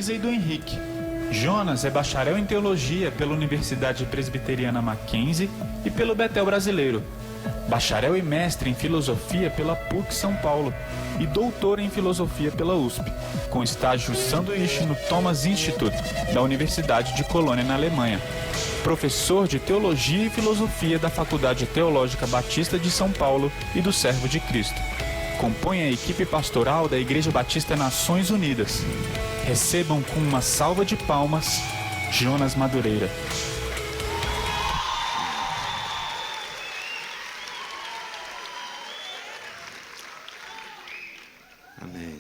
Luísa e do Henrique. Jonas é bacharel em teologia pela Universidade Presbiteriana Mackenzie e pelo Bethel Brasileiro. Bacharel e mestre em filosofia pela PUC São Paulo e doutor em filosofia pela USP, com estágio sanduíche no Thomas Institute, da Universidade de Colônia, na Alemanha. Professor de Teologia e Filosofia da Faculdade Teológica Batista de São Paulo e do Servo de Cristo. Compõe a equipe pastoral da Igreja Batista Nações Unidas. Recebam com uma salva de palmas, Jonas Madureira. Amém.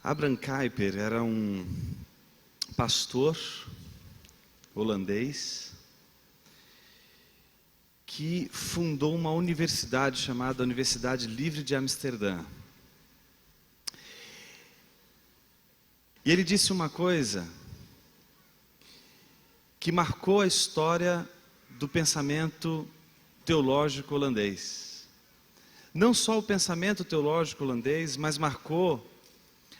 Abraham Kuyper era um pastor holandês que fundou uma universidade chamada Universidade Livre de Amsterdã. E ele disse uma coisa que marcou a história do pensamento teológico holandês. Não só o pensamento teológico holandês, mas marcou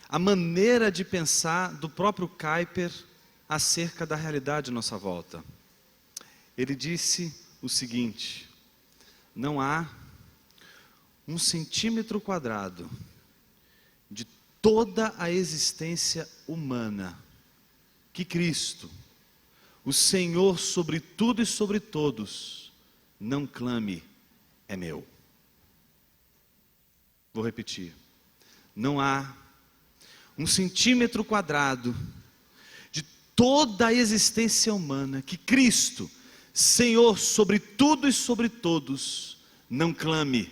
a maneira de pensar do próprio Kuyper acerca da realidade à nossa volta. Ele disse o seguinte: não há 1 centímetro quadrado de toda a existência humana que Cristo, o Senhor sobre tudo e sobre todos, não clame, é meu. Vou repetir. Não há 1 centímetro quadrado de toda a existência humana que Cristo, Senhor sobre tudo e sobre todos, não clame,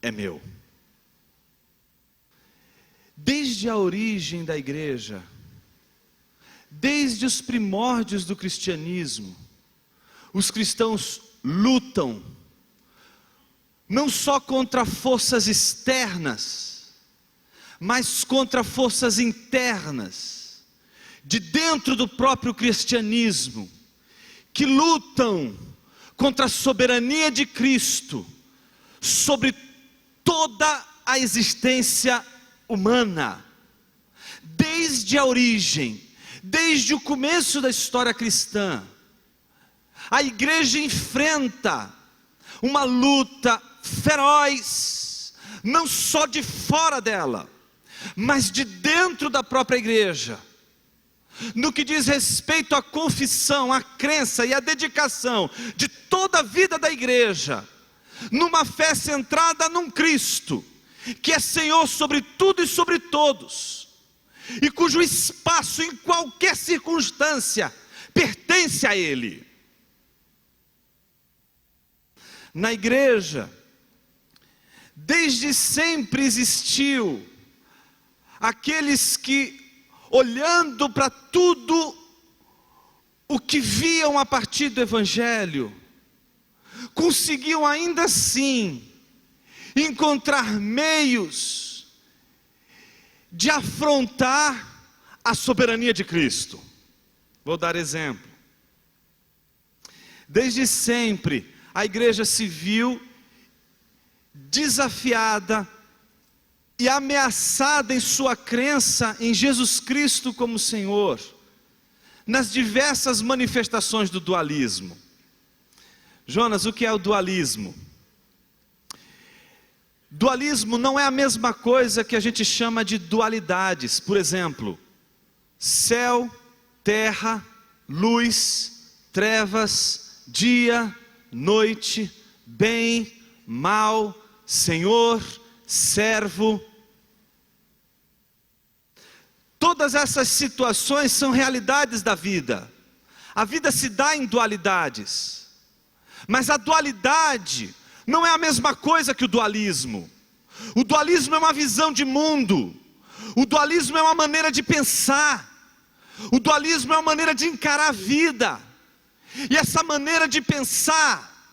é meu. Desde a origem da igreja, desde os primórdios do cristianismo, os cristãos lutam, não só contra forças externas, mas contra forças internas, de dentro do próprio cristianismo, que lutam contra a soberania de Cristo sobre toda a existência humana. Desde a origem, desde o começo da história cristã, a igreja enfrenta uma luta feroz, não só de fora dela, mas de dentro da própria igreja, no que diz respeito à confissão, à crença e à dedicação de toda a vida da igreja, numa fé centrada num Cristo, que é Senhor sobre tudo e sobre todos, e cujo espaço em qualquer circunstância pertence a Ele. Na igreja, desde sempre existiu aqueles que, olhando para tudo o que viam a partir do Evangelho, conseguiam ainda assim encontrar meios de afrontar a soberania de Cristo. Vou dar exemplo. Desde sempre a igreja se viu desafiada e ameaçada em sua crença em Jesus Cristo como Senhor, nas diversas manifestações do dualismo. Jonas, o que é o dualismo? Dualismo não é a mesma coisa que a gente chama de dualidades. Por exemplo, céu, terra, luz, trevas, dia, noite, bem, mal, Senhor, servo. Todas essas situações são realidades da vida. A vida se dá em dualidades, mas a dualidade não é a mesma coisa que o dualismo. O dualismo é uma visão de mundo, o dualismo é uma maneira de pensar, o dualismo é uma maneira de encarar a vida. E essa maneira de pensar,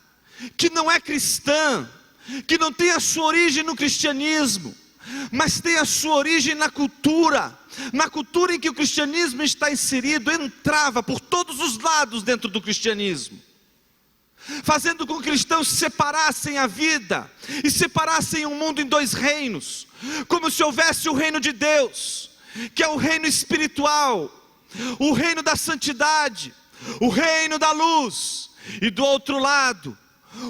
que não é cristã, que não tem a sua origem no cristianismo, mas tem a sua origem na cultura em que o cristianismo está inserido, entrava por todos os lados dentro do cristianismo, fazendo com que cristãos separassem a vida e separassem o mundo em dois reinos, como se houvesse o reino de Deus que é o reino espiritual, o reino da santidade, o reino da luz, e do outro lado,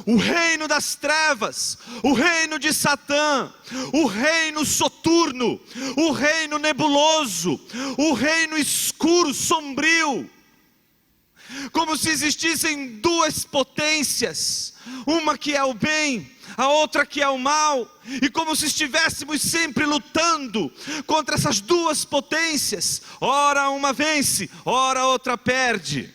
o reino das trevas, o reino de Satã, o reino soturno, o reino nebuloso, o reino escuro, sombrio. Como se existissem duas potências, uma que é o bem, a outra que é o mal, e como se estivéssemos sempre lutando contra essas duas potências. Ora uma vence, ora a outra perde.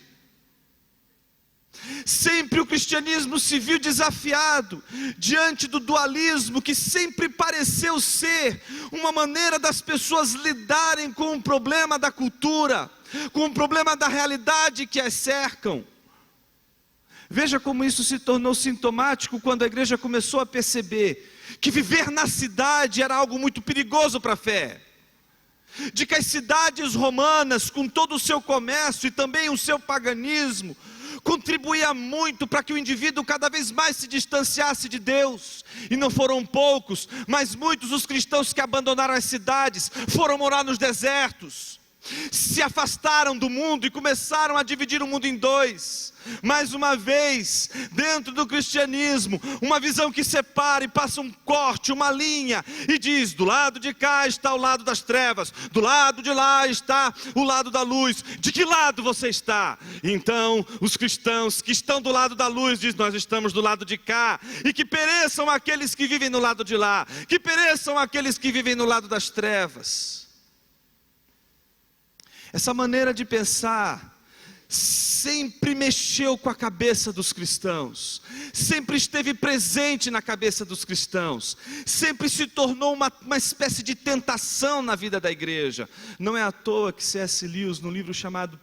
Sempre o cristianismo se viu desafiado diante do dualismo, que sempre pareceu ser uma maneira das pessoas lidarem com o problema da cultura, com o problema da realidade que as cercam. Veja como isso se tornou sintomático quando a igreja começou a perceber que viver na cidade era algo muito perigoso para a fé. De que as cidades romanas, com todo o seu comércio e também o seu paganismo, contribuía muito para que o indivíduo cada vez mais se distanciasse de Deus. E não foram poucos, mas muitos os cristãos que abandonaram as cidades, foram morar nos desertos, se afastaram do mundo e começaram a dividir o mundo em dois. Mais uma vez, dentro do cristianismo, uma visão que separa e passa um corte, uma linha, e diz: do lado de cá está o lado das trevas, do lado de lá está o lado da luz. De que lado você está? Então os cristãos que estão do lado da luz dizem: nós estamos do lado de cá. E que pereçam aqueles que vivem no lado de lá, que pereçam aqueles que vivem no lado das trevas. Essa maneira de pensar sempre mexeu com a cabeça dos cristãos, sempre esteve presente na cabeça dos cristãos, sempre se tornou uma espécie de tentação na vida da igreja. Não é à toa que C.S. Lewis, no livro chamado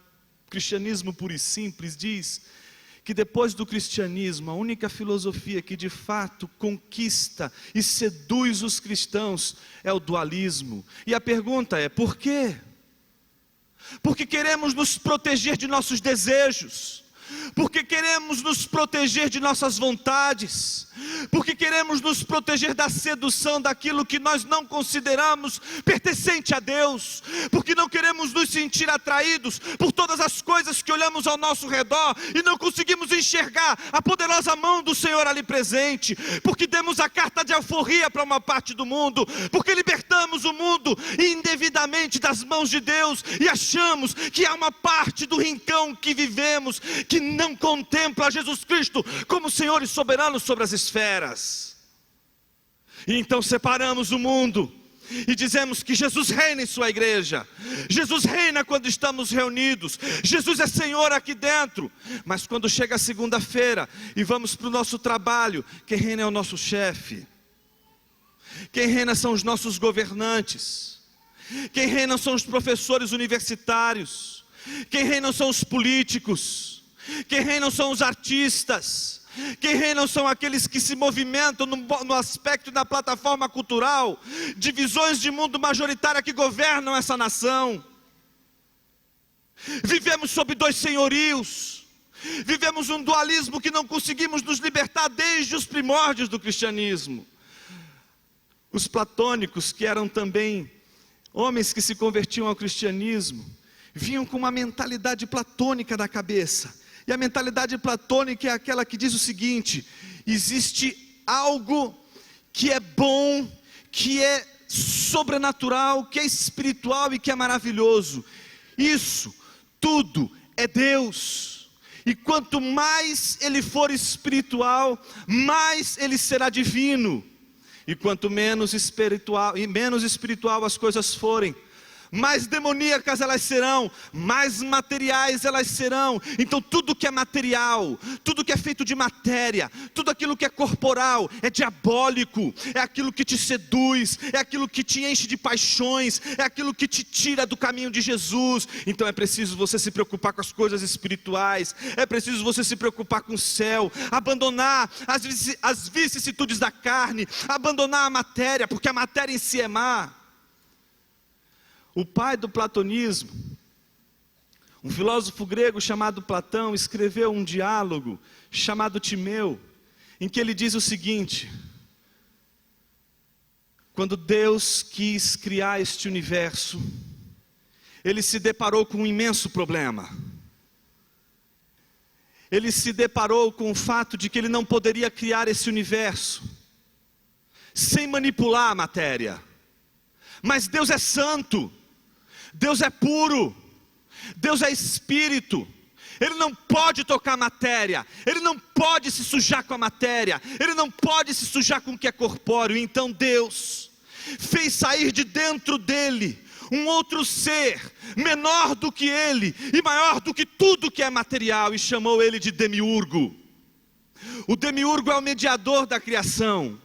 Cristianismo Puro e Simples, diz que depois do cristianismo, a única filosofia que de fato conquista e seduz os cristãos é o dualismo. E a pergunta é: por quê? Porque queremos nos proteger de nossos desejos, porque queremos nos proteger de nossas vontades, porque queremos nos proteger da sedução daquilo que nós não consideramos pertencente a Deus, porque não queremos nos sentir atraídos por todas as coisas que olhamos ao nosso redor e não conseguimos enxergar a poderosa mão do Senhor ali presente, porque demos a carta de alforria para uma parte do mundo, porque libertamos o mundo indevidamente das mãos de Deus e achamos que há uma parte do rincão que vivemos que não contempla Jesus Cristo como Senhor e soberano sobre as esferas. E então separamos o mundo e dizemos que Jesus reina em sua igreja, Jesus reina quando estamos reunidos, Jesus é Senhor aqui dentro. Mas quando chega a segunda-feira e vamos para o nosso trabalho, quem reina é o nosso chefe, quem reina são os nossos governantes, quem reina são os professores universitários, quem reina são os políticos, quem reinam são os artistas, quem reinam são aqueles que se movimentam no aspecto da plataforma cultural, de visões de mundo majoritária que governam essa nação. Vivemos sob dois senhorios, vivemos um dualismo que não conseguimos nos libertar desde os primórdios do cristianismo. Os platônicos, que eram também homens que se convertiam ao cristianismo, vinham com uma mentalidade platônica na cabeça. E a mentalidade platônica é aquela que diz o seguinte: existe algo que é bom, que é sobrenatural, que é espiritual e que é maravilhoso. Isso tudo é Deus. E quanto mais ele for espiritual, mais ele será divino. E quanto menos espiritual as coisas forem, mais demoníacas elas serão, mais materiais elas serão. Então tudo que é material, tudo que é feito de matéria, tudo aquilo que é corporal é diabólico, é aquilo que te seduz, é aquilo que te enche de paixões, é aquilo que te tira do caminho de Jesus. Então é preciso você se preocupar com as coisas espirituais, é preciso você se preocupar com o céu, abandonar as vicissitudes da carne, abandonar a matéria, porque a matéria em si é má. O pai do platonismo, um filósofo grego chamado Platão, escreveu um diálogo chamado Timeu, em que ele diz o seguinte: quando Deus quis criar este universo, ele se deparou com um imenso problema. Ele se deparou com o fato de que ele não poderia criar esse universo sem manipular a matéria. Mas Deus é santo, Deus é puro, Deus é espírito. Ele não pode tocar matéria, ele não pode se sujar com a matéria, ele não pode se sujar com o que é corpóreo. Então Deus fez sair de dentro dele um outro ser, menor do que ele e maior do que tudo que é material, e chamou ele de demiurgo. O demiurgo é o mediador da criação.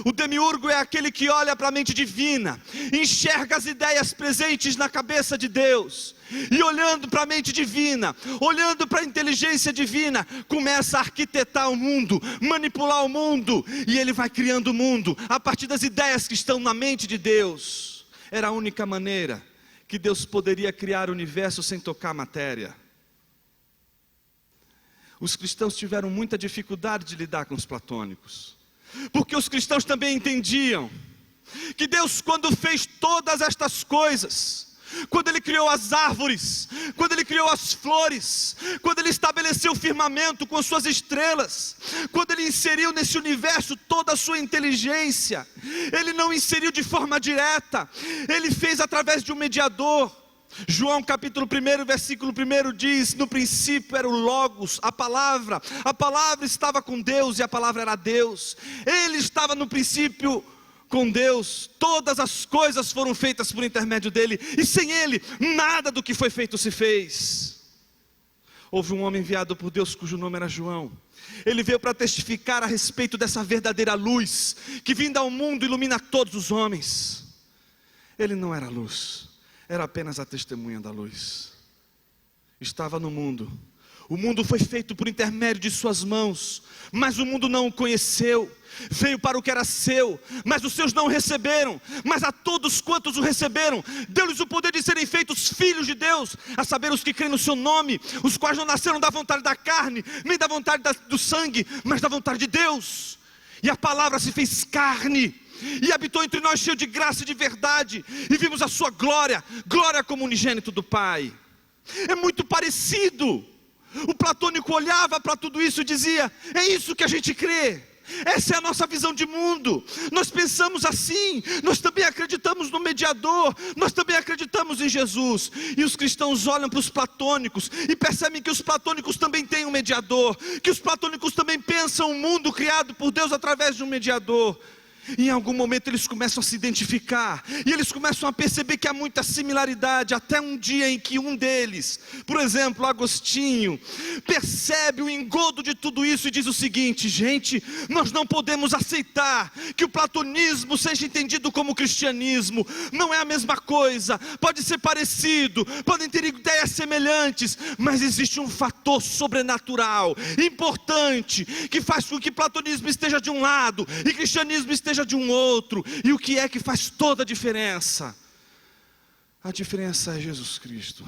O demiurgo é aquele que olha para a mente divina, enxerga as ideias presentes na cabeça de Deus, e olhando para a mente divina, olhando para a inteligência divina, começa a arquitetar o mundo, manipular o mundo, e ele vai criando o mundo a partir das ideias que estão na mente de Deus. Era a única maneira que Deus poderia criar o universo sem tocar a matéria. Os cristãos tiveram muita dificuldade de lidar com os platônicos, porque os cristãos também entendiam que Deus, quando fez todas estas coisas, quando Ele criou as árvores, quando Ele criou as flores, quando Ele estabeleceu o firmamento com as suas estrelas, quando Ele inseriu nesse universo toda a sua inteligência, Ele não inseriu de forma direta, Ele fez através de um mediador. João capítulo 1, versículo 1 diz: no princípio era o Logos, a palavra estava com Deus e a palavra era Deus. Ele estava no princípio com Deus, todas as coisas foram feitas por intermédio dele, e sem ele, nada do que foi feito se fez. Houve um homem enviado por Deus cujo nome era João. Ele veio para testificar a respeito dessa verdadeira luz, que vinda ao mundo ilumina todos os homens. Ele não era luz, era apenas a testemunha da luz. Estava no mundo, o mundo foi feito por intermédio de suas mãos, mas o mundo não o conheceu. Veio para o que era seu, mas os seus não o receberam. Mas a todos quantos o receberam, deu-lhes o poder de serem feitos filhos de Deus, a saber, os que creem no seu nome, os quais não nasceram da vontade da carne, nem da vontade do sangue, mas da vontade de Deus. E a palavra se fez carne e habitou entre nós, cheio de graça e de verdade, e vimos a sua glória, glória como unigênito do Pai. É muito parecido. O platônico olhava para tudo isso e dizia: é isso que a gente crê, essa é a nossa visão de mundo, nós pensamos assim, nós também acreditamos no mediador, nós também acreditamos em Jesus. E os cristãos olham para os platônicos e percebem que os platônicos também têm um mediador, que os platônicos também pensam um mundo criado por Deus através de um mediador. E em algum momento eles começam a se identificar, e eles começam a perceber que há muita similaridade, até um dia em que um deles, por exemplo, Agostinho, percebe o engodo de tudo isso e diz o seguinte: gente, nós não podemos aceitar que o platonismo seja entendido como cristianismo. Não é a mesma coisa, pode ser parecido, podem ter ideias semelhantes, mas existe um fator sobrenatural, importante, que faz com que platonismo esteja de um lado e cristianismo esteja de um outro. E o que é que faz toda a diferença? A diferença é Jesus Cristo.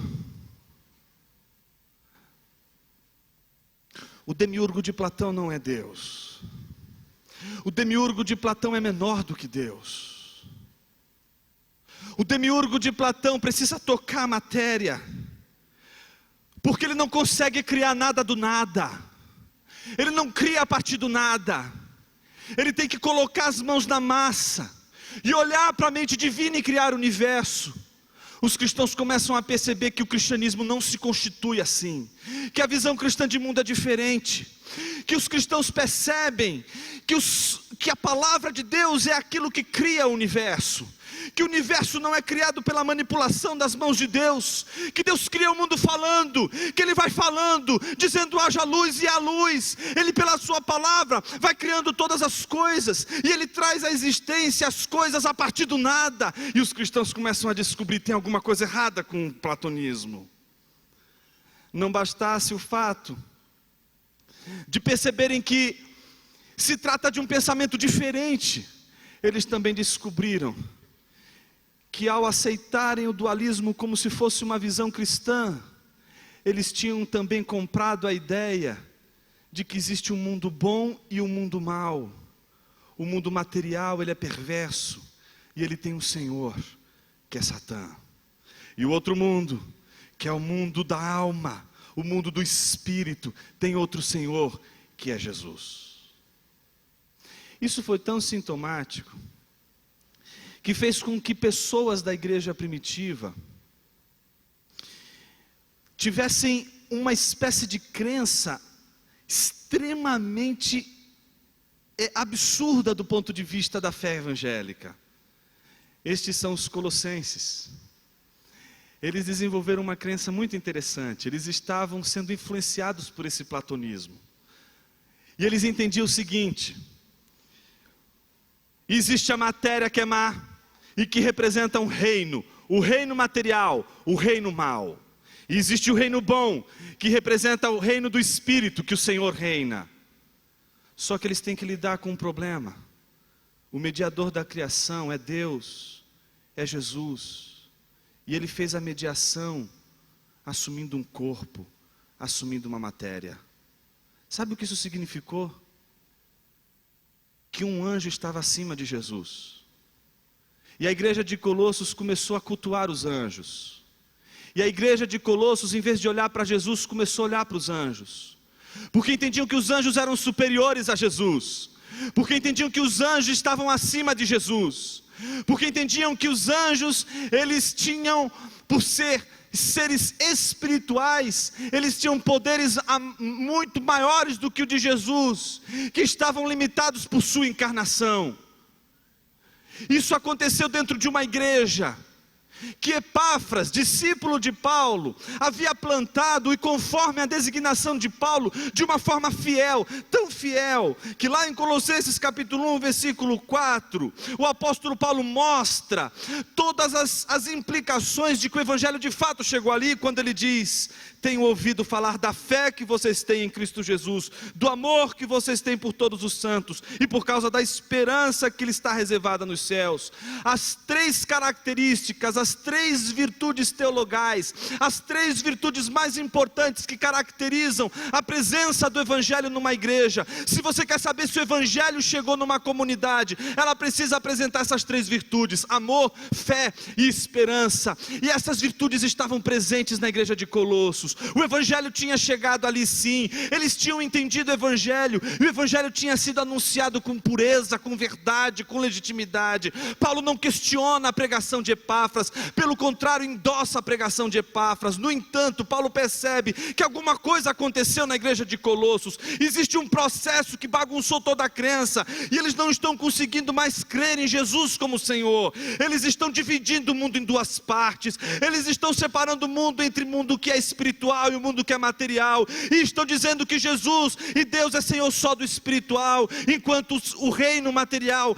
O demiurgo de Platão não é Deus. O demiurgo de Platão é menor do que Deus. O demiurgo de Platão precisa tocar a matéria, porque ele não consegue criar nada do nada. Ele não cria a partir do nada. Ele tem que colocar as mãos na massa e olhar para a mente divina e criar o universo. Os cristãos começam a perceber que o cristianismo não se constitui assim, que a visão cristã de mundo é diferente, que os cristãos percebem que a palavra de Deus é aquilo que cria o universo, que o universo não é criado pela manipulação das mãos de Deus, que Deus cria o mundo falando, que Ele vai falando, dizendo haja luz e há luz. Ele, pela sua palavra, vai criando todas as coisas, e Ele traz à existência as coisas a partir do nada. E os cristãos começam a descobrir que tem alguma coisa errada com o platonismo. Não bastasse o fato de perceberem que se trata de um pensamento diferente, eles também descobriram que ao aceitarem o dualismo como se fosse uma visão cristã, eles tinham também comprado a ideia de que existe um mundo bom e um mundo mau. O mundo material, ele é perverso, e ele tem um senhor, que é Satã. E o outro mundo, que é o mundo da alma, o mundo do espírito, tem outro Senhor, que é Jesus. Isso foi tão sintomático, que fez com que pessoas da igreja primitiva tivessem uma espécie de crença extremamente absurda do ponto de vista da fé evangélica. Estes são os colossenses. Eles desenvolveram uma crença muito interessante. Eles estavam sendo influenciados por esse platonismo. E eles entendiam o seguinte: existe a matéria que é má e que representa um reino, o reino material, o reino mau. E existe o reino bom, que representa o reino do Espírito, que o Senhor reina. Só que eles têm que lidar com um problema. O mediador da criação é Deus, é Jesus. E Ele fez a mediação assumindo um corpo, assumindo uma matéria. Sabe o que isso significou? Que um anjo estava acima de Jesus. E a igreja de Colossos começou a cultuar os anjos. E a igreja de Colossos, em vez de olhar para Jesus, começou a olhar para os anjos. Porque entendiam que os anjos eram superiores a Jesus. Porque entendiam que os anjos estavam acima de Jesus. Porque entendiam que os anjos, eles tinham, por ser seres espirituais, eles tinham poderes muito maiores do que o de Jesus, que estavam limitados por sua encarnação. Isso aconteceu dentro de uma igreja que Epáfras, discípulo de Paulo, havia plantado, e conforme a designação de Paulo, de uma forma fiel, tão fiel, que lá em Colossenses capítulo 1, versículo 4, o apóstolo Paulo mostra todas as implicações de que o evangelho de fato chegou ali, quando ele diz: tenho ouvido falar da fé que vocês têm em Cristo Jesus, do amor que vocês têm por todos os santos, e por causa da esperança que lhe está reservada nos céus. As três características, as três virtudes teologais, as três virtudes mais importantes que caracterizam a presença do evangelho numa igreja. Se você quer saber se o evangelho chegou numa comunidade, ela precisa apresentar essas três virtudes: amor, fé e esperança. E essas virtudes estavam presentes na igreja de Colossos. O evangelho tinha chegado ali sim, eles tinham entendido o evangelho, e o evangelho tinha sido anunciado com pureza, com verdade, com legitimidade. Paulo não questiona a pregação de Epáfras, pelo contrário, endossa a pregação de Epáfras. No entanto, Paulo percebe que alguma coisa aconteceu na igreja de Colossos. Existe um processo que bagunçou toda a crença, e eles não estão conseguindo mais crer em Jesus como Senhor. Eles estão dividindo o mundo em duas partes. Eles estão separando o mundo entre o mundo que é espiritual e o mundo que é material, e estão dizendo que Jesus e Deus é Senhor só do espiritual, enquanto o reino material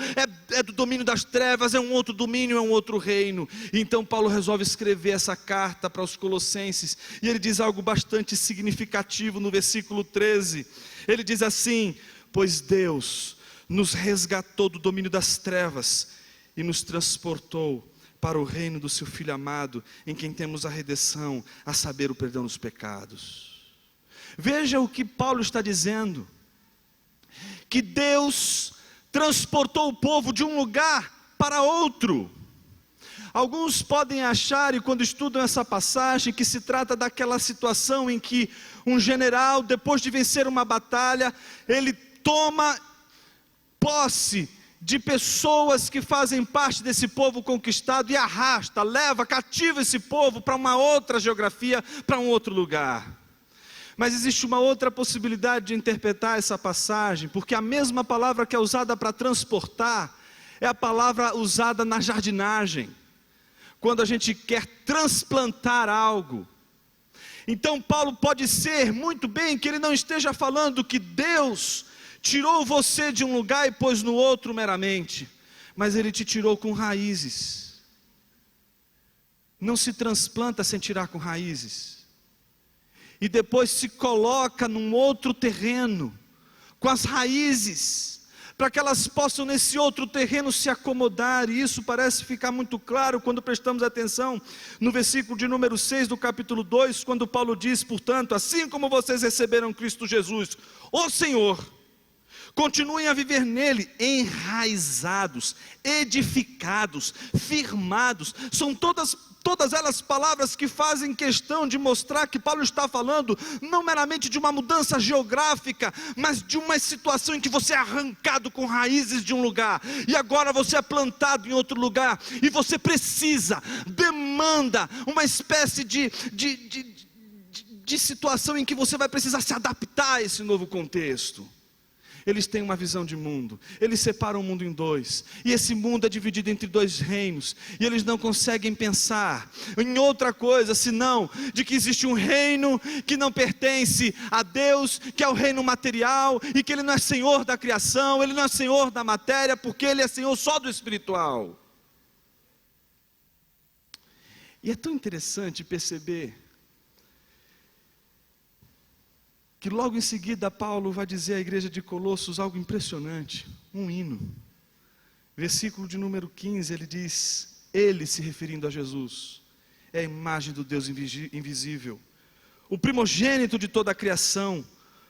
é do domínio das trevas, é um outro domínio, é um outro reino. Então Paulo resolve escrever essa carta para os colossenses, e ele diz algo bastante significativo no versículo 13. Ele diz assim: pois Deus nos resgatou do domínio das trevas e nos transportou para o reino do seu Filho amado, em quem temos a redenção, a saber, o perdão dos pecados. Veja o que Paulo está dizendo: que Deus transportou o povo de um lugar para outro. Alguns podem achar, e quando estudam essa passagem, que se trata daquela situação em que um general, depois de vencer uma batalha, ele toma posse de pessoas que fazem parte desse povo conquistado e arrasta, leva, cativa esse povo para uma outra geografia, para um outro lugar. Mas existe uma outra possibilidade de interpretar essa passagem, porque a mesma palavra que é usada para transportar é a palavra usada na jardinagem, quando a gente quer transplantar algo. Então Paulo pode ser muito bem que ele não esteja falando que Deus tirou você de um lugar e pôs no outro meramente, mas Ele te tirou com raízes. Não se transplanta sem tirar com raízes, e depois se coloca num outro terreno, com as raízes, para que elas possam nesse outro terreno se acomodar. E isso parece ficar muito claro quando prestamos atenção no versículo de número 6 do capítulo 2, quando Paulo diz: portanto, assim como vocês receberam Cristo Jesus, o Senhor, continuem a viver nele, enraizados, edificados, firmados. São todas todas elas palavras que fazem questão de mostrar que Paulo está falando não meramente de uma mudança geográfica, mas de uma situação em que você é arrancado com raízes de um lugar, e agora você é plantado em outro lugar, e você precisa, demanda uma espécie de situação em que você vai precisar se adaptar a esse novo contexto. Eles têm uma visão de mundo, eles separam o mundo em dois, e esse mundo é dividido entre dois reinos, e eles não conseguem pensar em outra coisa, senão de que existe um reino que não pertence a Deus, que é o reino material, e que Ele não é Senhor da criação, Ele não é Senhor da matéria, porque Ele é Senhor só do espiritual. E é tão interessante perceber que logo em seguida Paulo vai dizer à igreja de Colossos algo impressionante, um hino. Versículo de número 15, ele diz: Ele, se referindo a Jesus, é a imagem do Deus invisível, o primogênito de toda a criação,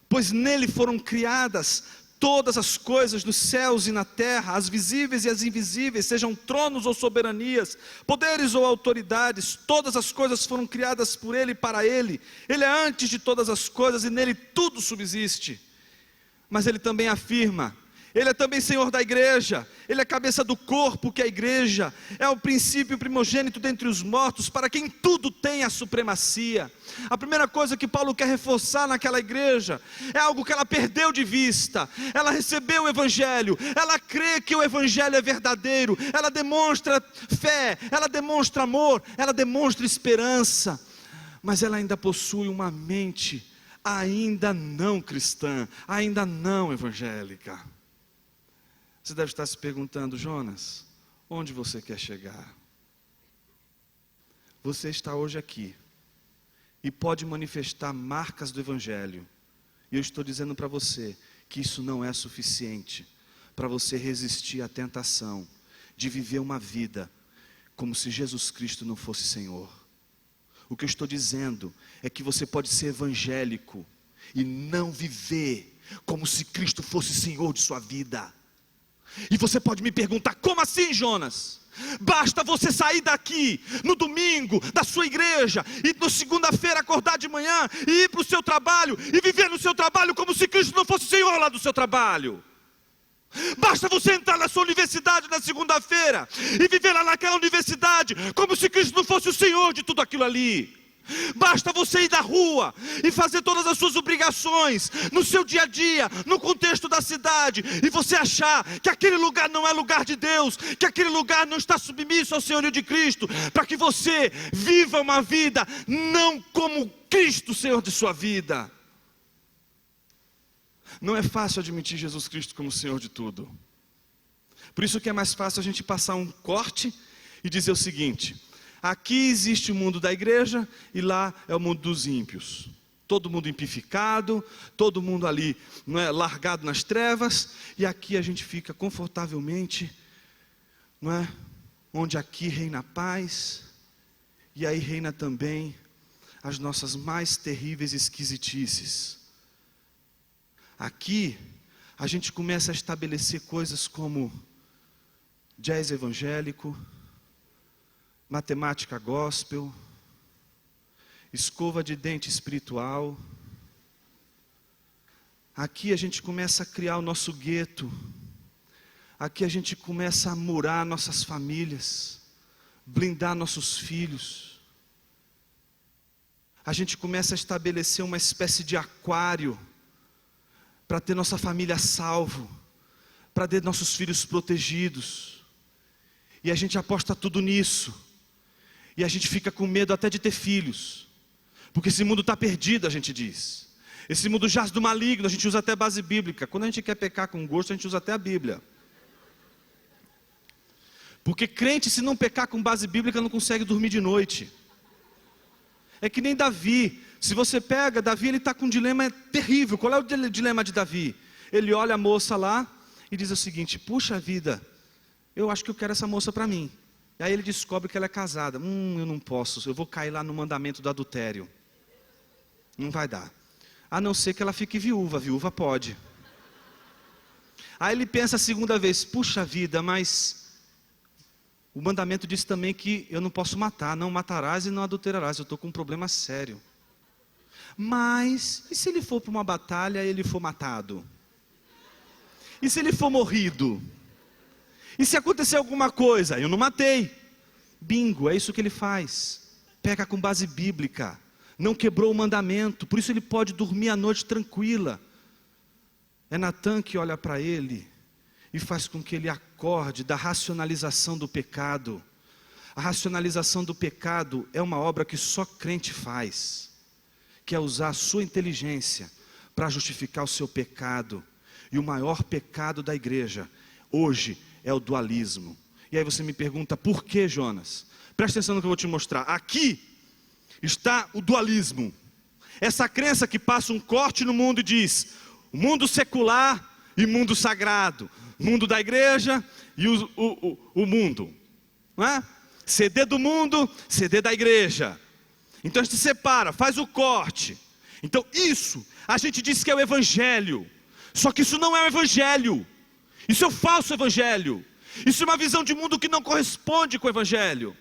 pois nele foram criadas todas as coisas nos céus e na terra, as visíveis e as invisíveis, sejam tronos ou soberanias, poderes ou autoridades, todas as coisas foram criadas por Ele e para Ele. Ele é antes de todas as coisas e nele tudo subsiste. Mas Ele também afirma: Ele é também Senhor da igreja, Ele é cabeça do corpo que é a igreja, é o princípio primogênito dentre os mortos, para quem tudo tem a supremacia. A primeira coisa que Paulo quer reforçar naquela igreja é algo que ela perdeu de vista. Ela recebeu o Evangelho, ela crê que o Evangelho é verdadeiro, ela demonstra fé, ela demonstra amor, ela demonstra esperança, mas ela ainda possui uma mente ainda não cristã, ainda não evangélica. Você deve estar se perguntando: Jonas, onde você quer chegar? Você está hoje aqui e pode manifestar marcas do Evangelho, e eu estou dizendo para você que isso não é suficiente para você resistir à tentação de viver uma vida como se Jesus Cristo não fosse Senhor. O que eu estou dizendo é que você pode ser evangélico e não viver como se Cristo fosse Senhor de sua vida. E você pode me perguntar: como assim, Jonas? Basta você sair daqui no domingo da sua igreja e na segunda-feira acordar de manhã e ir para o seu trabalho e viver no seu trabalho como se Cristo não fosse Senhor lá do seu trabalho. Basta você entrar na sua universidade na segunda-feira e viver lá naquela universidade como se Cristo não fosse o Senhor de tudo aquilo ali. Basta você ir da rua e fazer todas as suas obrigações no seu dia a dia, no contexto da cidade, e você achar que aquele lugar não é lugar de Deus, que aquele lugar não está submisso ao senhorio de Cristo, para que você viva uma vida não como Cristo, Senhor de sua vida. Não é fácil admitir Jesus Cristo como Senhor de tudo. Por isso que é mais fácil a gente passar um corte e dizer o seguinte: aqui existe o mundo da igreja e lá é o mundo dos ímpios. Todo mundo empificado, todo mundo ali, não é, largado nas trevas, e aqui a gente fica confortavelmente, não é, onde aqui reina a paz, e aí reina também as nossas mais terríveis esquisitices. Aqui a gente começa a estabelecer coisas como jazz evangélico, matemática gospel, escova de dente espiritual. Aqui a gente começa a criar o nosso gueto. Aqui a gente começa a murar nossas famílias, blindar nossos filhos. A gente começa a estabelecer uma espécie de aquário para ter nossa família salvo, para ter nossos filhos protegidos. E a gente aposta tudo nisso. E a gente fica com medo até de ter filhos, porque esse mundo está perdido, a gente diz. Esse mundo jaz do maligno, a gente usa até base bíblica. Quando a gente quer pecar com gosto, a gente usa até a Bíblia. Porque crente, se não pecar com base bíblica, não consegue dormir de noite. É que nem Davi. Se você pega, Davi, ele está com um dilema terrível. Qual é o dilema de Davi? Ele olha a moça lá e diz o seguinte: puxa vida, eu acho que eu quero essa moça para mim. E aí ele descobre que ela é casada. Eu não posso, eu vou cair lá no mandamento do adultério. Não vai dar. A não ser que ela fique viúva, viúva pode. Aí ele pensa a segunda vez: puxa vida, mas O mandamento diz também que eu não posso matar, não matarás e não adulterarás. Eu estou com um problema sério. Mas, e se ele for para uma batalha e ele for matado? E se ele for morrido? E se acontecer alguma coisa? Eu não matei. Bingo, é isso que ele faz. Pega com base bíblica. Não quebrou o mandamento, por isso ele pode dormir a noite tranquila. É Natan que olha para ele e faz com que ele acorde da racionalização do pecado. A racionalização do pecado é uma obra que só crente faz, que é usar a sua inteligência para justificar o seu pecado. E o maior pecado da igreja hoje é o dualismo. E aí você me pergunta, por que, Jonas? Presta atenção no que eu vou te mostrar. Aqui está o dualismo. Essa crença que passa um corte no mundo e diz, o mundo secular e mundo sagrado. Mundo da igreja e o mundo. Não é? CD do mundo, CD da igreja. Então a gente separa, faz o corte. Então isso, a gente diz que é o evangelho. Só que isso não é o evangelho. Isso é o falso evangelho. Isso é uma visão de mundo que não corresponde com o evangelho.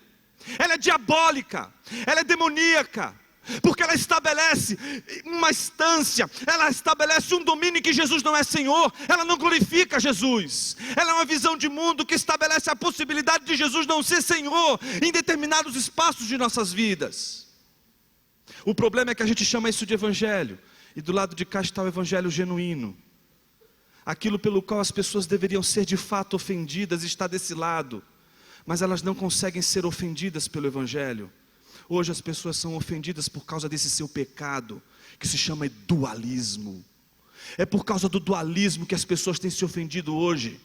Ela é diabólica, ela é demoníaca, porque ela estabelece uma instância, ela estabelece um domínio em que Jesus não é Senhor, ela não glorifica Jesus. Ela é uma visão de mundo que estabelece a possibilidade de Jesus não ser Senhor em determinados espaços de nossas vidas. O problema é que a gente chama isso de evangelho, e do lado de cá está o evangelho genuíno. Aquilo pelo qual as pessoas deveriam ser de fato ofendidas está desse lado, mas elas não conseguem ser ofendidas pelo evangelho. Hoje as pessoas são ofendidas por causa desse seu pecado, que se chama dualismo. É por causa do dualismo que as pessoas têm se ofendido hoje.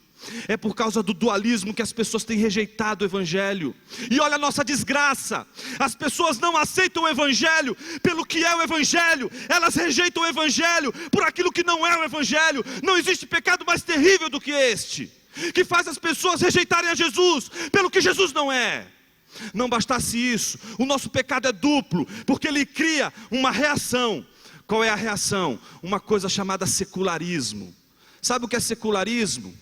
É por causa do dualismo que as pessoas têm rejeitado o evangelho. E olha a nossa desgraça, as pessoas não aceitam o evangelho pelo que é o evangelho, elas rejeitam o evangelho por aquilo que não é o evangelho. Não existe pecado mais terrível do que este, que faz as pessoas rejeitarem a Jesus pelo que Jesus não é. Não bastasse isso, o nosso pecado é duplo, porque ele cria uma reação. Qual é a reação? Uma coisa chamada secularismo. Sabe o que é secularismo?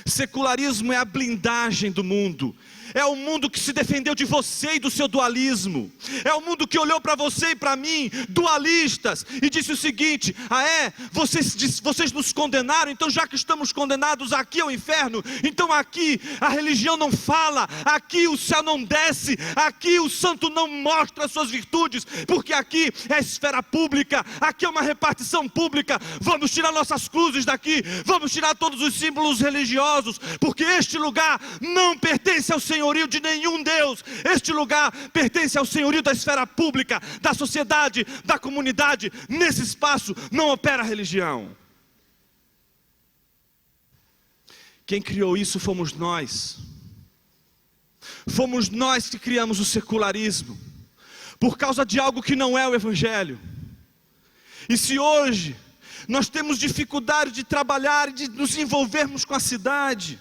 Secularismo é a blindagem do mundo. É o mundo que se defendeu de você e do seu dualismo. É o mundo que olhou para você e para mim, dualistas, e disse o seguinte: vocês nos condenaram, então já que estamos condenados aqui ao inferno, então aqui a religião não fala, aqui o céu não desce, aqui o santo não mostra as suas virtudes, porque aqui é esfera pública, aqui é uma repartição pública. Vamos tirar nossas cruzes daqui, vamos tirar todos os símbolos religiosos, porque este lugar não pertence ao senhorio de nenhum Deus. Este lugar pertence ao senhorio da esfera pública, da sociedade, da comunidade. Nesse espaço não opera religião. Quem criou isso fomos nós. Fomos nós que criamos o secularismo, por causa de algo que não é o evangelho. E se hoje nós temos dificuldade de trabalhar e de nos envolvermos com a cidade,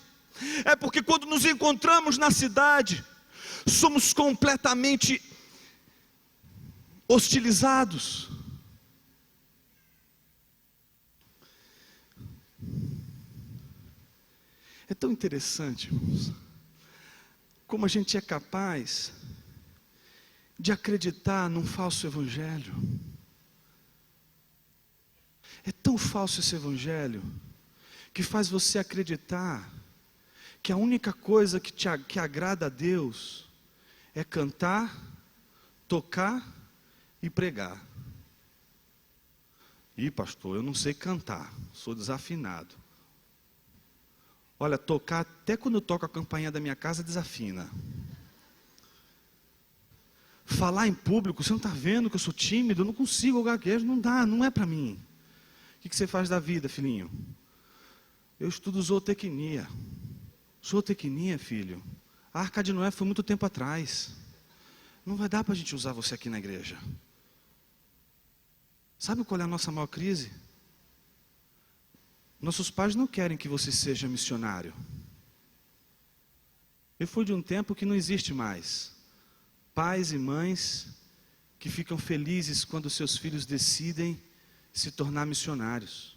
é porque quando nos encontramos na cidade, somos completamente hostilizados. É tão interessante, irmãos, como a gente é capaz de acreditar num falso evangelho. É tão falso esse evangelho, que faz você acreditar que a única coisa que agrada a Deus é cantar, tocar e pregar. Ih, pastor, eu não sei cantar, sou desafinado. Olha, tocar, até quando eu toco a campainha da minha casa, desafina. Falar em público, você não está vendo que eu sou tímido, eu não consigo, eu gaguejo, não dá, não é para mim. O que você faz da vida, filhinho? Eu estudo zootecnia. Zootecnia, filho? A Arca de Noé foi muito tempo atrás. Não vai dar para a gente usar você aqui na igreja. Sabe qual é a nossa maior crise? Nossos pais não querem que você seja missionário. Eu fui de um tempo que não existe mais. Pais e mães que ficam felizes quando seus filhos decidem se tornar missionários.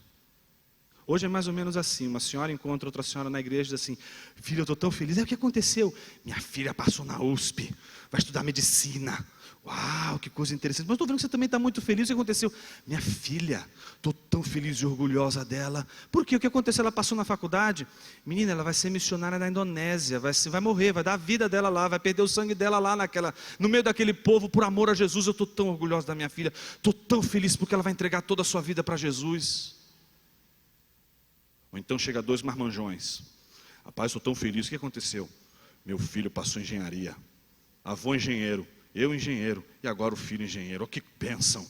Hoje é mais ou menos assim, uma senhora encontra outra senhora na igreja e diz assim: filha, eu estou tão feliz. O que aconteceu? Minha filha passou na USP, vai estudar medicina. Uau, que coisa interessante. Mas estou vendo que você também está muito feliz. O que aconteceu? Minha filha, estou tão feliz e orgulhosa dela. Por quê? O que aconteceu? Ela passou na faculdade. Menina, ela vai ser missionária na Indonésia, vai morrer, vai dar a vida dela lá, vai perder o sangue dela lá no meio daquele povo, por amor a Jesus. Eu estou tão orgulhosa da minha filha, estou tão feliz porque ela vai entregar toda a sua vida para Jesus. Ou então chega 2 marmanjões: rapaz, estou tão feliz. O que aconteceu? Meu filho passou em engenharia, avô engenheiro, eu engenheiro, e agora o filho engenheiro. Oh, que bênção.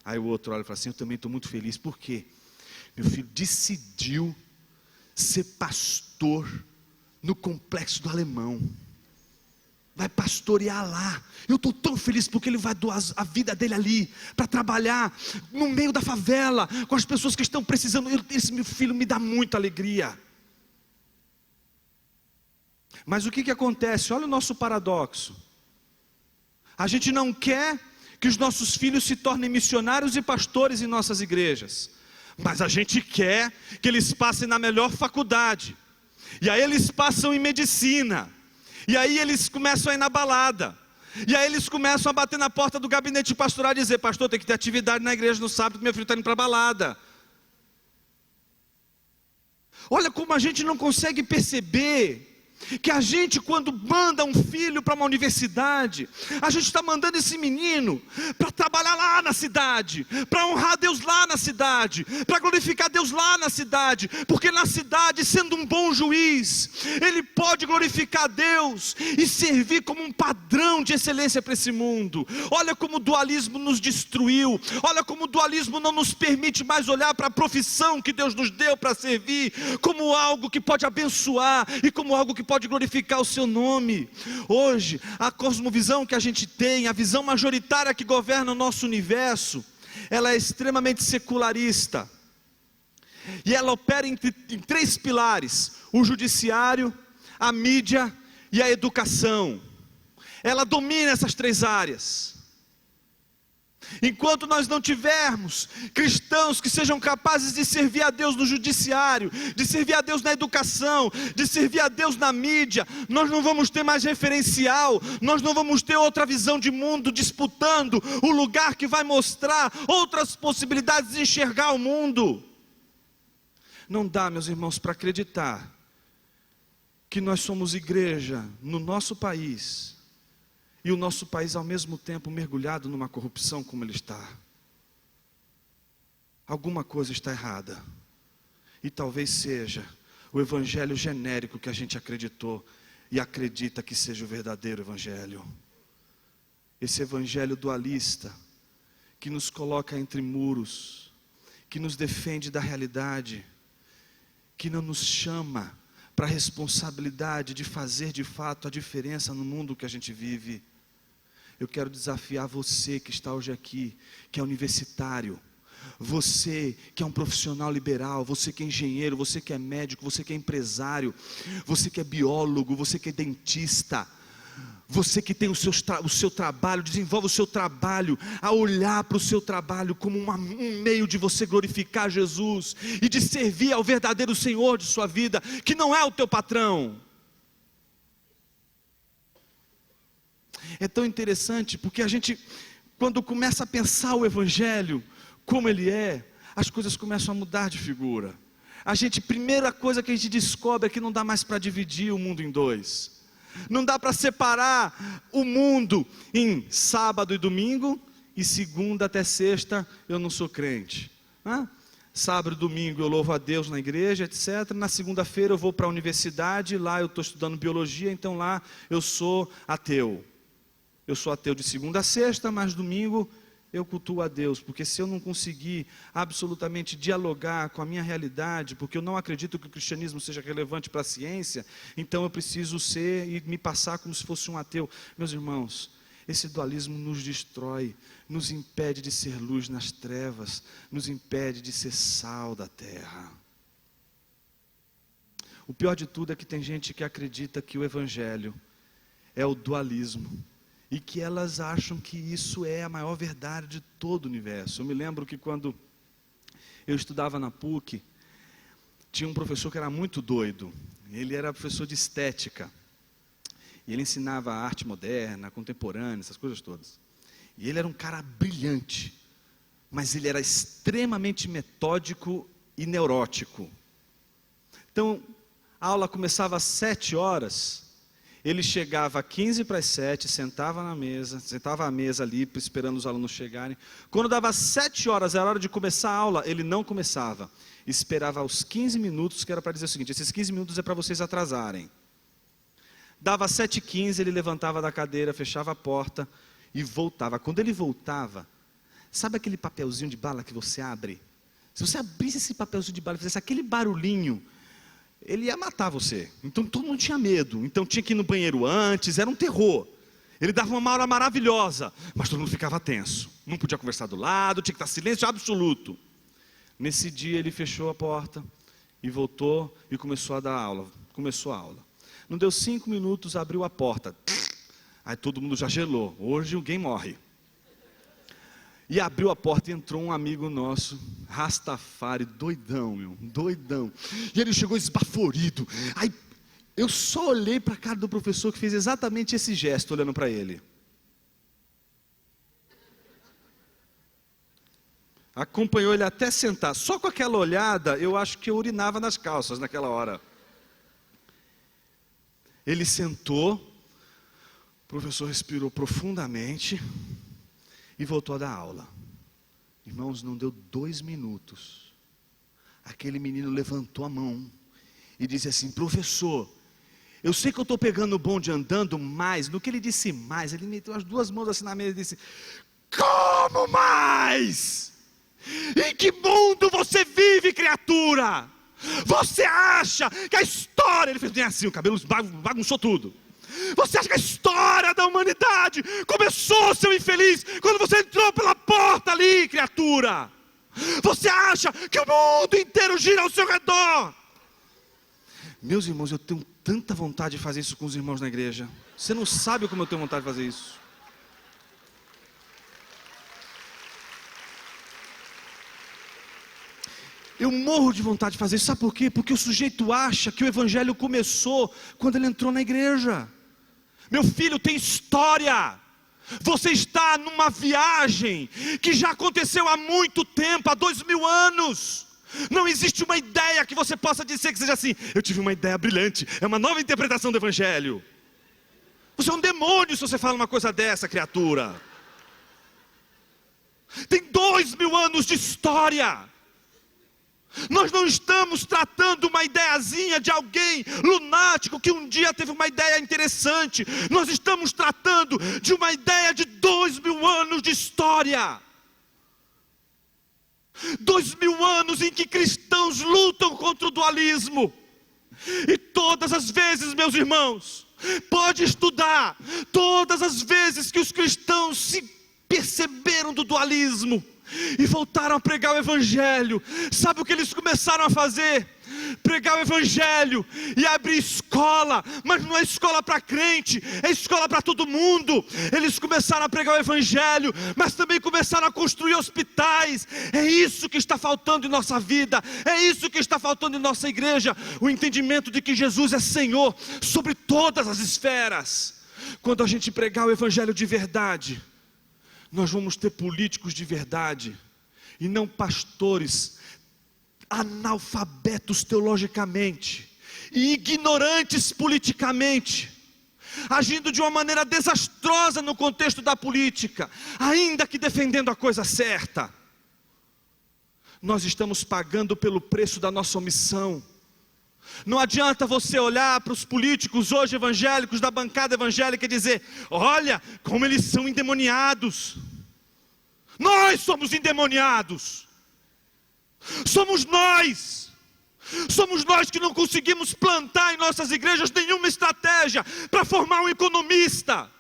Aí o outro olha e fala assim: eu também estou muito feliz. Por quê? Meu filho decidiu ser pastor no Complexo do Alemão, vai pastorear lá. Eu estou tão feliz porque ele vai doar a vida dele ali, para trabalhar no meio da favela, com as pessoas que estão precisando. Esse meu filho me dá muita alegria. Mas o que acontece? Olha o nosso paradoxo. A gente não quer que os nossos filhos se tornem missionários e pastores em nossas igrejas, mas a gente quer que eles passem na melhor faculdade, e aí eles passam em medicina, e aí eles começam a ir na balada, e aí eles começam a bater na porta do gabinete pastoral e dizer: pastor, tem que ter atividade na igreja no sábado, meu filho está indo para a balada. Olha como a gente não consegue perceber que a gente, quando manda um filho para uma universidade, a gente está mandando esse menino para trabalhar lá na cidade, para honrar Deus lá na cidade, para glorificar Deus lá na cidade, porque na cidade, sendo um bom juiz, ele pode glorificar Deus e servir como um padrão de excelência para esse mundo. Olha como o dualismo nos destruiu, olha como o dualismo não nos permite mais olhar para a profissão que Deus nos deu para servir, como algo que pode abençoar e como algo que pode glorificar o seu nome. Hoje, a cosmovisão que a gente tem, a visão majoritária que governa o nosso universo, ela é extremamente secularista, e ela opera em 3 pilares: o judiciário, a mídia e a educação. Ela domina essas 3 áreas. Enquanto nós não tivermos cristãos que sejam capazes de servir a Deus no judiciário, de servir a Deus na educação, de servir a Deus na mídia, nós não vamos ter mais referencial, nós não vamos ter outra visão de mundo disputando o lugar que vai mostrar outras possibilidades de enxergar o mundo. Não dá, meus irmãos, para acreditar que nós somos igreja no nosso país, e o nosso país ao mesmo tempo mergulhado numa corrupção como ele está. Alguma coisa está errada, e talvez seja o evangelho genérico que a gente acreditou e acredita que seja o verdadeiro evangelho. Esse evangelho dualista, que nos coloca entre muros, que nos defende da realidade, que não nos chama para a responsabilidade de fazer de fato a diferença no mundo que a gente vive. Eu quero desafiar você que está hoje aqui, que é universitário, você que é um profissional liberal, você que é engenheiro, você que é médico, você que é empresário, você que é biólogo, você que é dentista, você que tem o seu trabalho, desenvolve o seu trabalho, a olhar para o seu trabalho como um meio de você glorificar Jesus e de servir ao verdadeiro Senhor de sua vida, que não é o teu patrão. É tão interessante, porque a gente, quando começa a pensar o evangelho como ele é, as coisas começam a mudar de figura. Primeira coisa que a gente descobre é que não dá mais para dividir o mundo em 2. Não dá para separar o mundo em sábado e domingo, e segunda até sexta eu não sou crente. Sábado e domingo eu louvo a Deus na igreja, etc. Na segunda-feira eu vou para a universidade, lá eu estou estudando biologia, então lá eu sou ateu. Eu sou ateu de segunda a sexta, mas domingo eu cultuo a Deus, porque se eu não conseguir absolutamente dialogar com a minha realidade, porque eu não acredito que o cristianismo seja relevante para a ciência, então eu preciso ser e me passar como se fosse um ateu. Meus irmãos, esse dualismo nos destrói, nos impede de ser luz nas trevas, nos impede de ser sal da terra. O pior de tudo é que tem gente que acredita que o evangelho é o dualismo, e que elas acham que isso é a maior verdade de todo o universo. Eu me lembro que quando eu estudava na PUC, tinha um professor que era muito doido. Ele era professor de estética. E ele ensinava arte moderna, contemporânea, essas coisas todas. E ele era um cara brilhante, mas ele era extremamente metódico e neurótico. Então, a aula começava às 7 horas, ele chegava às 15 para as 7, sentava à mesa ali, esperando os alunos chegarem. Quando dava 7 horas, era hora de começar a aula, ele não começava. Esperava os 15 minutos, que era para dizer o seguinte: esses 15 minutos é para vocês atrasarem. Dava 7h15, ele levantava da cadeira, fechava a porta e voltava. Quando ele voltava, sabe aquele papelzinho de bala que você abre? Se você abrisse esse papelzinho de bala e fizesse aquele barulhinho, ele ia matar você. Então todo mundo tinha medo. Então tinha que ir no banheiro antes, era um terror. Ele dava uma aula maravilhosa, mas todo mundo ficava tenso. Não podia conversar do lado, tinha que estar silêncio absoluto. Nesse dia ele fechou a porta e voltou e começou a dar aula. Começou a aula. Não deu 5 minutos, abriu a porta. Aí todo mundo já gelou. Hoje alguém morre. E abriu a porta e entrou um amigo nosso, Rastafari, doidão, doidão. E ele chegou esbaforido. Aí eu só olhei para a cara do professor que fez exatamente esse gesto, olhando para ele. Acompanhou ele até sentar. Só com aquela olhada, eu acho que eu urinava nas calças naquela hora. Ele sentou, o professor respirou profundamente e voltou a dar aula. Irmãos, não deu 2 minutos. Aquele menino levantou a mão e disse assim: professor, eu sei que eu estou pegando o bonde andando, mas, no que ele disse mais, ele meteu as 2 mãos assim na mesa e disse: como mais? Em que mundo você vive, criatura? Você acha que a história... Ele fez bem assim, o cabelo bagunçou tudo. Você acha que a história da humanidade começou, seu infeliz, quando você entrou pela porta ali, criatura? Você acha que o mundo inteiro gira ao seu redor? Meus irmãos, eu tenho tanta vontade de fazer isso com os irmãos na igreja. Você não sabe como eu tenho vontade de fazer isso. Eu morro de vontade de fazer isso. Sabe por quê? Porque o sujeito acha que o evangelho começou quando ele entrou na igreja. Meu filho, tem história. Você está numa viagem que já aconteceu há muito tempo, há 2000 anos. Não existe uma ideia que você possa dizer que seja assim: eu tive uma ideia brilhante, é uma nova interpretação do evangelho. Você é um demônio se você fala uma coisa dessa, criatura. Tem 2000 anos de história. Nós não estamos tratando uma ideiazinha de alguém lunático que um dia teve uma ideia interessante. Nós estamos tratando de uma ideia de 2000 anos de história. 2000 anos em que cristãos lutam contra o dualismo. E todas as vezes, meus irmãos, pode estudar, todas as vezes que os cristãos se perceberam do dualismo e voltaram a pregar o evangelho, sabe o que eles começaram a fazer? Pregar o evangelho e abrir escola, mas não é escola para crente, é escola para todo mundo. Eles começaram a pregar o evangelho, mas também começaram a construir hospitais. É isso que está faltando em nossa vida, é isso que está faltando em nossa igreja, o entendimento de que Jesus é Senhor sobre todas as esferas. Quando a gente pregar o evangelho de verdade, nós vamos ter políticos de verdade, e não pastores analfabetos teologicamente, e ignorantes politicamente, agindo de uma maneira desastrosa no contexto da política, ainda que defendendo a coisa certa. Nós estamos pagando pelo preço da nossa omissão. Não adianta você olhar para os políticos hoje evangélicos, da bancada evangélica, e dizer: olha como eles são endemoniados. Nós somos endemoniados. Somos nós que não conseguimos plantar em nossas igrejas nenhuma estratégia para formar um economista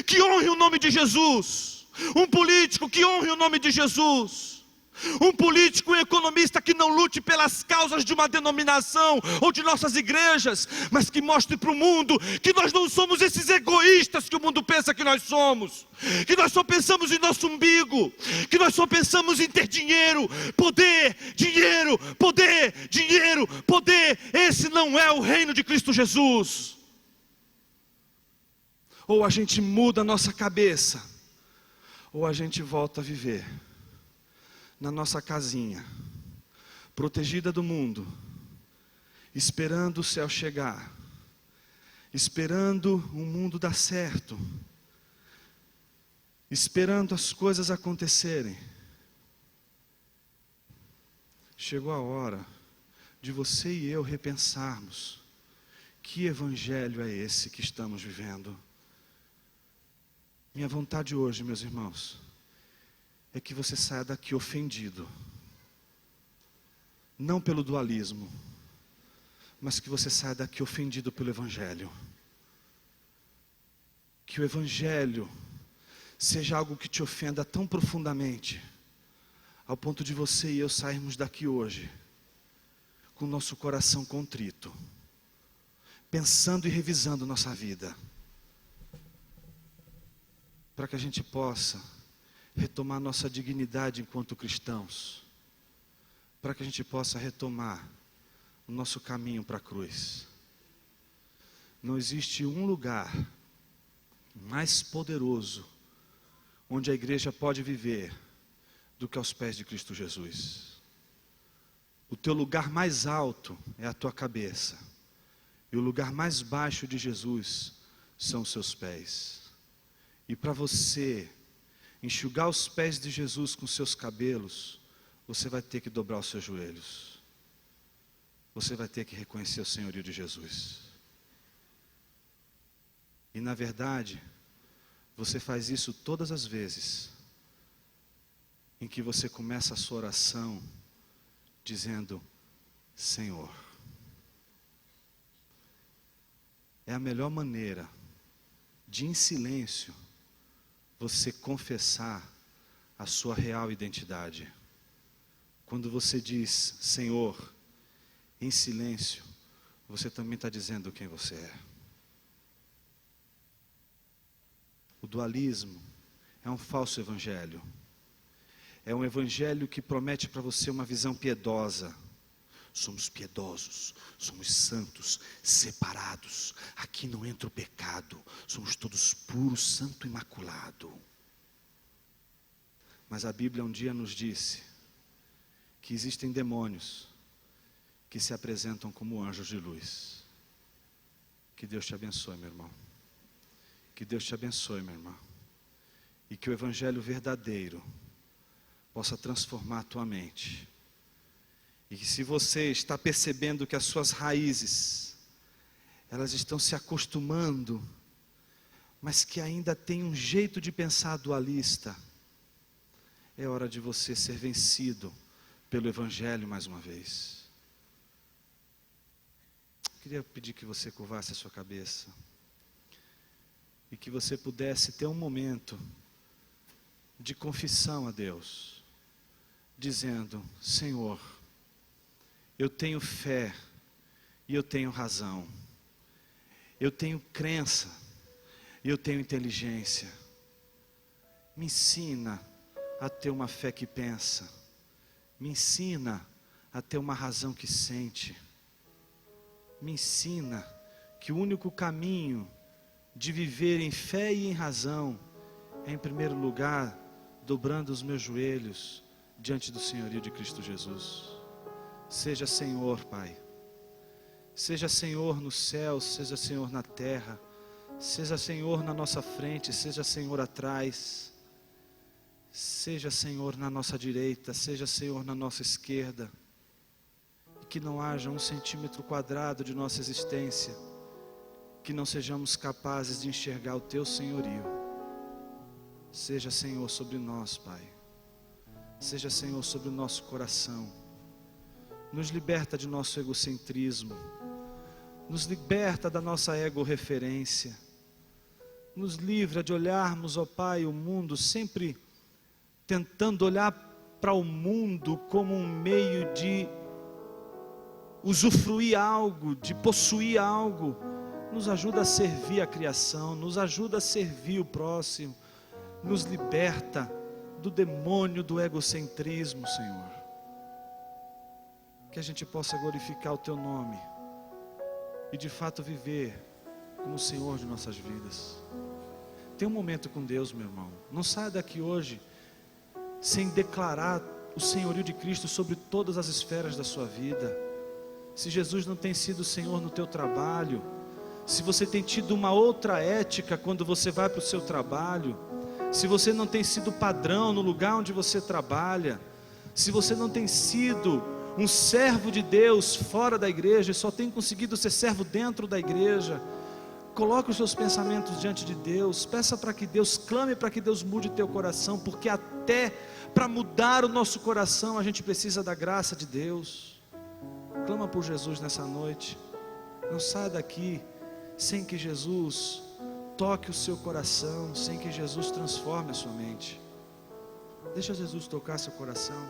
que honre o nome de Jesus, um político que honre o nome de Jesus. Um político, um economista que não lute pelas causas de uma denominação ou de nossas igrejas, mas que mostre para o mundo que nós não somos esses egoístas que o mundo pensa que nós somos, que nós só pensamos em nosso umbigo, que nós só pensamos em ter dinheiro, poder, dinheiro, poder, dinheiro, poder. Esse não é o reino de Cristo Jesus. Ou a gente muda a nossa cabeça, ou a gente volta a viver na nossa casinha, protegida do mundo, esperando o céu chegar, esperando o mundo dar certo, esperando as coisas acontecerem. Chegou a hora de você e eu repensarmos: que evangelho é esse que estamos vivendo? Minha vontade hoje, meus irmãos, é que você saia daqui ofendido, não pelo dualismo, mas que você saia daqui ofendido pelo Evangelho. Que o Evangelho seja algo que te ofenda tão profundamente, ao ponto de você e eu sairmos daqui hoje com o nosso coração contrito, pensando e revisando nossa vida, para que a gente possa retomar nossa dignidade enquanto cristãos, para que a gente possa retomar o nosso caminho para a cruz. Não existe um lugar mais poderoso onde a igreja pode viver do que aos pés de Cristo Jesus. O teu lugar mais alto é a tua cabeça, e o lugar mais baixo de Jesus são os seus pés. E para você enxugar os pés de Jesus com seus cabelos, você vai ter que dobrar os seus joelhos. Você vai ter que reconhecer o senhorio de Jesus. E na verdade, você faz isso todas as vezes em que você começa a sua oração dizendo: Senhor. É a melhor maneira de, em silêncio, você confessar a sua real identidade. Quando você diz Senhor, em silêncio, você também está dizendo quem você é. O dualismo é um falso evangelho. É um evangelho que promete para você uma visão piedosa. Somos piedosos, somos santos, separados. Aqui não entra o pecado. Somos todos puros, santo, imaculado. Mas a Bíblia um dia nos disse que existem demônios que se apresentam como anjos de luz. Que Deus te abençoe, meu irmão. Que Deus te abençoe, minha irmã. E que o evangelho verdadeiro possa transformar a tua mente. E que se você está percebendo que as suas raízes, elas estão se acostumando, mas que ainda tem um jeito de pensar dualista, é hora de você ser vencido pelo Evangelho mais uma vez. Queria pedir que você curvasse a sua cabeça e que você pudesse ter um momento de confissão a Deus, dizendo: Senhor, eu tenho fé e eu tenho razão, eu tenho crença e eu tenho inteligência. Me ensina a ter uma fé que pensa, me ensina a ter uma razão que sente, me ensina que o único caminho de viver em fé e em razão é, em primeiro lugar, dobrando os meus joelhos diante do senhorio de Cristo Jesus. Seja Senhor, Pai. Seja Senhor no céu, seja Senhor na terra. Seja Senhor na nossa frente, seja Senhor atrás. Seja Senhor na nossa direita, seja Senhor na nossa esquerda. E que não haja 1 centímetro quadrado de nossa existência que não sejamos capazes de enxergar o Teu senhorio. Seja Senhor sobre nós, Pai. Seja Senhor sobre o nosso coração. Nos liberta de nosso egocentrismo. Nos liberta da nossa ego-referência. Nos livra de olharmos, ó Pai, o mundo sempre tentando olhar para o mundo como um meio de usufruir algo, de possuir algo. Nos ajuda a servir a criação, nos ajuda a servir o próximo, nos liberta do demônio do egocentrismo, Senhor. Que a gente possa glorificar o Teu nome e de fato viver como o Senhor de nossas vidas. Tem um momento com Deus, meu irmão. Não saia daqui hoje sem declarar o senhorio de Cristo sobre todas as esferas da sua vida. Se Jesus não tem sido o Senhor no teu trabalho, se você tem tido uma outra ética quando você vai para o seu trabalho, se você não tem sido padrão no lugar onde você trabalha, se você não tem sido um servo de Deus fora da igreja e só tem conseguido ser servo dentro da igreja, coloque os seus pensamentos diante de Deus, peça para que Deus, clame para que Deus mude teu coração, porque até para mudar o nosso coração a gente precisa da graça de Deus. Clama por Jesus nessa noite. Não saia daqui sem que Jesus toque o seu coração, sem que Jesus transforme a sua mente. Deixa Jesus tocar seu coração.